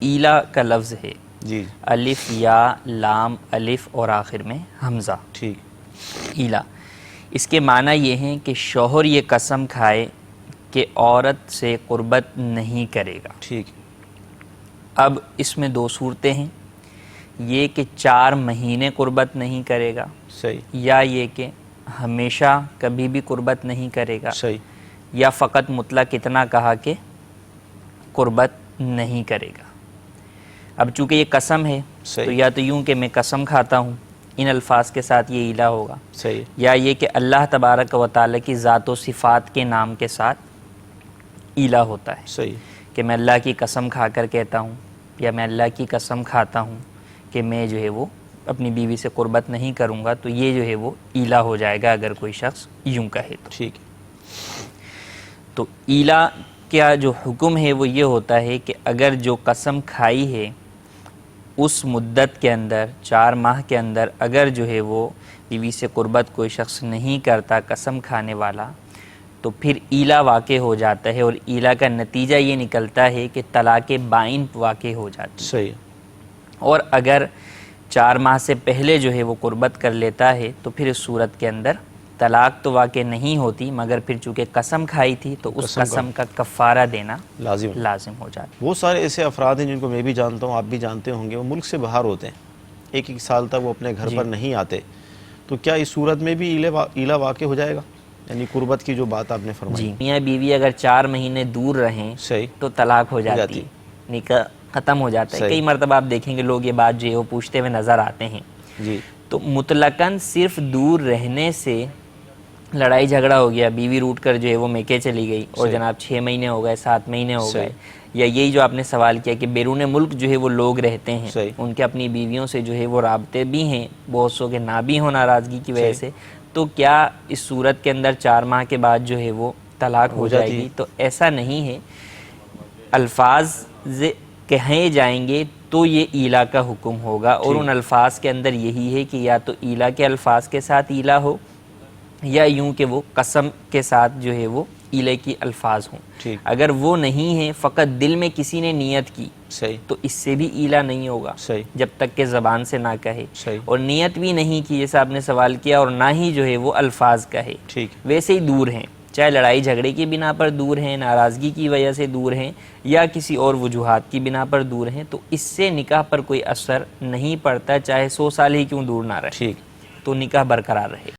ایلا کا لفظ ہے جی الف یا لام الف اور آخر میں حمزہ. ٹھیک. ایلا اس کے معنی یہ ہیں کہ شوہر یہ قسم کھائے کہ عورت سے قربت نہیں کرے گا. ٹھیک. اب اس میں دو صورتیں ہیں، یہ کہ 4 مہینے قربت نہیں کرے گا، صحیح. یا یہ کہ ہمیشہ کبھی بھی قربت نہیں کرے گا، صحیح. یا فقط مطلق اتنا کہا کہ قربت نہیں کرے گا. اب چونکہ یہ قسم ہے تو یا تو یوں کہ میں قسم کھاتا ہوں، ان الفاظ کے ساتھ یہ ایلا ہوگا. صحیح. یا یہ کہ اللہ تبارک و تعالیٰ کی ذات و صفات کے نام کے ساتھ ایلا ہوتا ہے. صحیح. کہ میں اللہ کی قسم کھا کر کہتا ہوں، یا میں اللہ کی قسم کھاتا ہوں کہ میں جو ہے وہ اپنی بیوی سے قربت نہیں کروں گا، تو یہ جو ہے وہ ایلا ہو جائے گا اگر کوئی شخص یوں کہے تو. ٹھیک. تو ایلا کا جو حکم ہے وہ یہ ہوتا ہے کہ اگر جو قسم کھائی ہے اس مدت کے اندر 4 ماہ کے اندر اگر جو ہے وہ بیوی سے قربت کوئی شخص نہیں کرتا قسم کھانے والا، تو پھر ایلا واقع ہو جاتا ہے، اور ایلا کا نتیجہ یہ نکلتا ہے کہ طلاق بائن واقع ہو جاتی ہے. صحیح. اور اگر 4 ماہ سے پہلے جو ہے وہ قربت کر لیتا ہے تو پھر اس صورت کے اندر طلاق تو واقع نہیں ہوتی، مگر پھر چونکہ قسم کھائی تھی تو اس قسم کا کفارہ دینا لازم ہو جاتا ہے. وہ سارے ایسے افراد ہیں جن کو میں بھی جانتا ہوں، آپ بھی جانتے ہوں گے، وہ ملک سے باہر ہوتے ہیں، ایک سال تک وہ اپنے گھر پر نہیں آتے، تو کیا اس صورت میں بھی ایلا واقع ہو جائے گا؟ یعنی قربت کی جو بات آپ نے فرمائی. جی، میاں بیوی اگر 4 مہینے دور رہیں تو طلاق ہو جاتی ہے، نکاح ختم ہو جاتا ہے. کئی مرتبہ آپ دیکھیں گے لوگ یہ بات جو ہے وہ پوچھتے ہوئے نظر آتے ہیں. جی. تو مطلقاً صرف دور رہنے سے لڑائی جھگڑا ہو گیا، بیوی روٹ کر جو ہے وہ میکے چلی گئی، اور جناب 6 مہینے ہو گئے، 7 مہینے ہو گئے، یا یہی جو آپ نے سوال کیا کہ بیرون ملک جو ہے وہ لوگ رہتے ہیں، ان کے اپنی بیویوں سے جو ہے وہ رابطے بھی ہیں، بہت سو کے نہ بھی ہوں ناراضگی کی وجہ سے، تو کیا اس صورت کے اندر 4 ماہ کے بعد جو ہے وہ طلاق ہو جائے گی؟ تو ایسا نہیں ہے. الفاظ کہیں جائیں گے تو یہ ایلا کا حکم ہوگا، اور ان الفاظ کے اندر یہی ہے کہ یا تو ایلا کے الفاظ کے ساتھ ایلا ہو، یا یوں کہ وہ قسم کے ساتھ جو ہے وہ ایلے کی الفاظ ہوں. اگر وہ نہیں ہے، فقط دل میں کسی نے نیت کی، تو اس سے بھی ایلا نہیں ہوگا جب تک کہ زبان سے نہ کہے. اور نیت بھی نہیں کی جیسا آپ نے سوال کیا، اور نہ ہی جو ہے وہ الفاظ کہے، ویسے ہی دور ہیں، چاہے لڑائی جھگڑے کی بنا پر دور ہیں، ناراضگی کی وجہ سے دور ہیں، یا کسی اور وجوہات کی بنا پر دور ہیں، تو اس سے نکاح پر کوئی اثر نہیں پڑتا، چاہے 100 سال ہی کیوں دور نہ رہے، تو نکاح برقرار رہے.